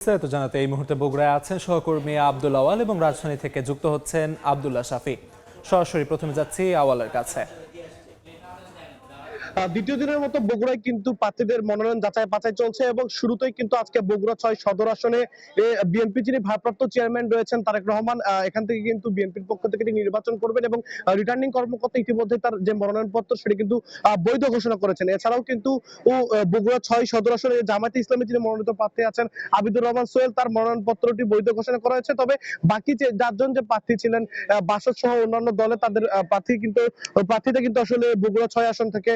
বিস্তারিত জানাতে এই মুহূর্তে বগুড়ায় আছেন সহকর্মী আব্দুল আওয়াল এবং রাজধানী থেকে যুক্ত হচ্ছেন আব্দুল্লাহ শাফি। সরাসরি প্রথমে যাচ্ছি আওয়ালের কাছে। দ্বিতীয় দিনের মতো বগুড়ায় কিন্তু প্রার্থীদের মনোনয়ন যাচাই বাছাই চলছে এবং শুরুতেই কিন্তু আজকে বগুড়া ৬ সদর আসনে বিএনপি যিনি ভারপ্রাপ্ত চেয়ারম্যান রয়েছেন তারেক রহমান এখান থেকে কিন্তু বিএনপির পক্ষ থেকে তিনি নির্বাচন করবেন এবং রিটার্নিং কর্মকর্তা ইতিমধ্যে তার যে মনোনয়নপত্র সেটি কিন্তু বৈধ ঘোষণা করেছেন। এছাড়াও কিন্তু বগুড়া ৬ সদর আসনে জামায়াতে ইসলামী যিনি মনোনীত প্রার্থী আছেন আবিদুর রহমান সোহেল, তার মনোনয়নপত্রটি বৈধ ঘোষণা করা হয়েছে। তবে বাকি যে ৪ জন যে প্রার্থী ছিলেন বাসদ সহ অন্যান্য দলে তাদের প্রার্থীটা কিন্তু আসলে বগুড়া ৬ আসন থেকে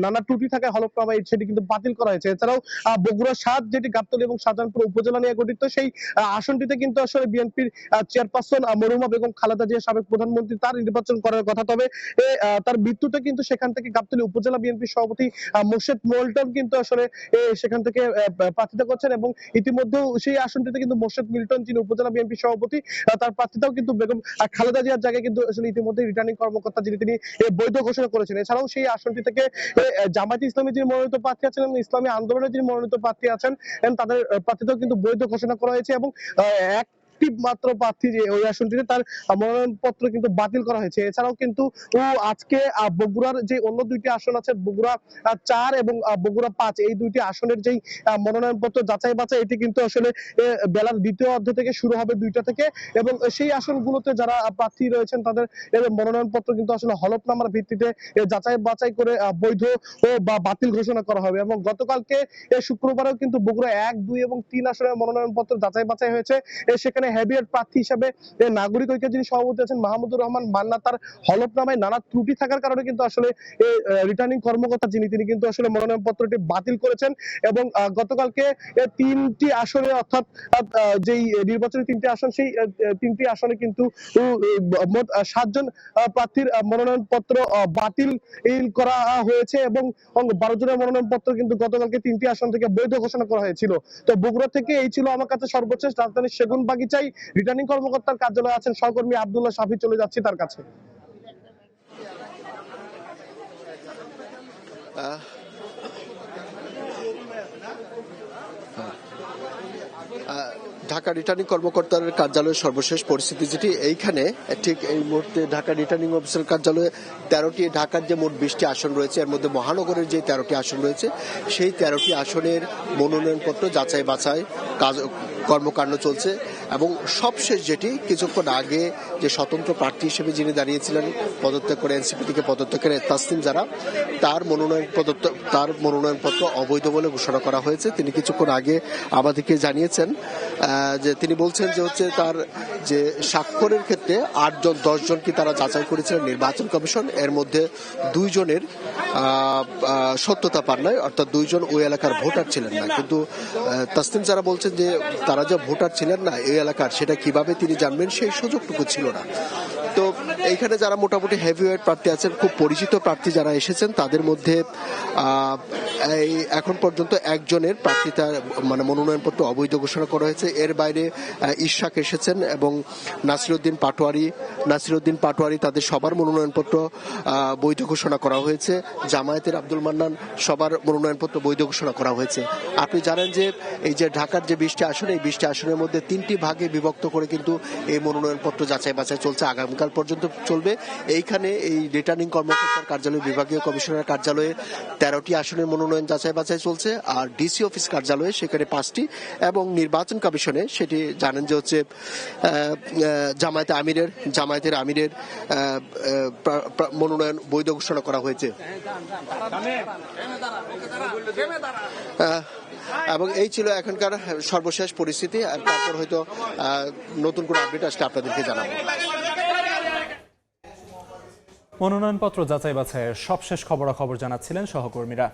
নানা ত্রুটি থাকায় হলফনামায় সেটি কিন্তু বাতিল করা হয়েছে। এছাড়াও বগুড়া ৭ যেটি গাবতলী এবং শাহজাহানপুর উপজেলা নিয়ে গঠিত, সেই আসনটিতে কিন্তু আসলে বিএনপির চেয়ারপারসন মরহুমা বেগম খালেদা জিয়া সাবেক প্রধানমন্ত্রী তার নির্বাচন করার কথা। তবে তার মৃত্যুতে কিন্তু সেখান থেকে গাবতলী উপজেলা বিএনপির সভাপতি মোর্শেদ মিল্টন কিন্তু আসলে সেখান থেকে প্রার্থিতা করছেন এবং ইতিমধ্যেও সেই আসনটিতে কিন্তু মোর্শেদ মিল্টন যিনি উপজেলা বিএনপির সভাপতি তার প্রার্থিতাও কিন্তু বেগম খালেদা জিয়ার জায়গায় কিন্তু আসলে ইতিমধ্যে রিটার্নিং কর্মকর্তা যিনি তিনি বৈধ ঘোষণা করেছেন। এছাড়াও সেই আসনটি থেকে জামায়াতে ইসলামী যিনি মনোনীত প্রার্থী আছেন এবং ইসলামী আন্দোলনের যিনি মনোনীত প্রার্থী আছেন তাদের প্রার্থীতাও কিন্তু বৈধ ঘোষণা করা হয়েছে এবং মাত্র প্রার্থী যে ওই আসনটিতে তার মনোনয়নপত্র কিন্তু বাতিল করা হয়েছে। এছাড়াও কিন্তু আজকে বগুড়ার যে অন্য দুইটি আসন আছে বগুড়া ৪ এবং বগুড়া ৫ এই দুইটি আসনের যেই মনোনয়নপত্র যাচাই বাছাই এটি কিন্তু আসলে বেলার দ্বিতীয় অর্ধে থেকে শুরু হবে ২টা থেকে এবং সেই আসনগুলোতে যারা প্রার্থী রয়েছেন তাদের মনোনয়নপত্র কিন্তু আসলে হলফনামার ভিত্তিতে যাচাই বাছাই করে বৈধ ও বা বাতিল ঘোষণা করা হবে। এবং গতকালকে শুক্রবারেও কিন্তু বগুড়া ১, ২ এবং ৩ আসনের মনোনয়নপত্র যাচাই বাছাই হয়েছে। সেখানে হেভিয়ার প্রার্থী হিসেবে নাগরিক ঐক্যের যিনি সভাপতি আছেন মাহমুদুর রহমান মান্না, তার হলফনামায় নানা ত্রুটি থাকার কারণে কিন্তু আসলে রিটার্নিং কর্মকর্তা যিনি তিনি কিন্তু আসলে মনোনয়নপত্রটি বাতিল করেছেন এবং গতকালকে ৩টি আসনে অর্থাৎ যেই নির্বাচনী ৩টি আসন সেই ৩টি আসনে কিন্তু মোট ৭ জন প্রার্থীর মনোনয়নপত্র বাতিল করা হয়েছে এবং ১২ জনের মনোনয়নপত্র কিন্তু গতকালকে ৩টি আসন থেকে বৈধ ঘোষণা করা হয়েছিল। তো বগুড়া থেকে এই ছিল আমার কাছে সর্বশেষ। রাজধানীর সেগুনবাগিচায় রিটার্নিং কর্মকর্তার কার্যালয়ে আছেন সহকর্মী আব্দুল্লাহ শাফি, চলে যাচ্ছি তার কাছে। ঢাকা রিটার্নিং কর্মকর্তার কার্যালয়ের সর্বশেষ পরিস্থিতি যেটি এইখানে ঠিক এই মুহূর্তে ঢাকা রিটার্নিং অফিসার কার্যালয়ে ১৩টি ঢাকার যে মোট ২০টি আসন রয়েছে এর মধ্যে মহানগরের যে ১৩টি আসন রয়েছে সেই ১৩টি আসনের মনোনয়নপত্র যাচাই বাছাই কর্মকাণ্ড চলছে এবং সবশেষ যেটি কিছুক্ষণ আগে যে স্বতন্ত্র প্রার্থী হিসেবে যিনি দাঁড়িয়েছিলেন পদত্যাগ করে এনসিপি থেকে পদত্যাগ করে তাসনিম জারা, তার মনোনয়নপত্র অবৈধ বলে ঘোষণা করা হয়েছে। তিনি কিছুক্ষণ আগে আমাদেরকে জানিয়েছেন যে তিনি বলছেন যে হচ্ছে তার যে স্বাক্ষরের ক্ষেত্রে ৮ জন ১০ জনকে তারা যাচাই করেছিলেন নির্বাচন কমিশন, এর মধ্যে ২ জনের সত্যতা পান নাই, অর্থাৎ ২ জন ওই এলাকার ভোটার ছিলেন না। কিন্তু তাসনিম জারা বলছেন যে তারা যে ভোটার ছিলেন না এই এলাকার সেটা কিভাবে তিনি জানবেন সেই সুযোগটুকু ছিল না। তো এইখানে যারা মোটামুটি হেভিওয়েট প্রার্থী আছেন, খুব পরিচিত প্রার্থী যারা এসেছেন তাদের মধ্যে এখন পর্যন্ত একজনের প্রার্থীতা মানে মনোনয়নপত্র অবৈধ ঘোষণা করা হয়েছে। এর বাইরে ইশাক এসেছেন এবং নাসিরউদ্দিন পাটোয়ারি তাদের সবার মনোনয়নপত্র বৈধ ঘোষণা করা হয়েছে। জামায়াতের আব্দুল মান্নান সবার মনোনয়নপত্র বৈধ ঘোষণা করা হয়েছে। আপনি জানেন যে এই যে ঢাকার যে ২০টি আসন এই ২০টি আসনের মধ্যে ৩টি ভাগে বিভক্ত করে কিন্তু এই মনোনয়নপত্র যাচাই বাছাই চলছে, আগামীকাল পর্যন্ত চলবে। এইখানে এই রিটার্নিং কর্মকর্তার কার্যালয় বিভাগীয় কমিশনার কার্যালয়ে ১৩টি আসনের মনোনয়ন যাচাই বাছাই চলছে, আর ডিসি অফিস কার্যালয়ে সেখানে ৫টি এবং নির্বাচন কমিশনে সেটি জানেন যে হচ্ছে জামায়াতের আমিরের মনোনয়ন বৈধ ঘোষণা করা হয়েছে। এবং এই ছিল এখনকার সর্বশেষ পরিস্থিতি। আর তারপর হয়তো নতুন কোনো আপডেট আসলে আপনাদেরকে জানাবো। মনোনয়নপত্র যাচাই বাছাইয়ের সবশেষ খবরাখবর জানাচ্ছিলেন সহকর্মীরা।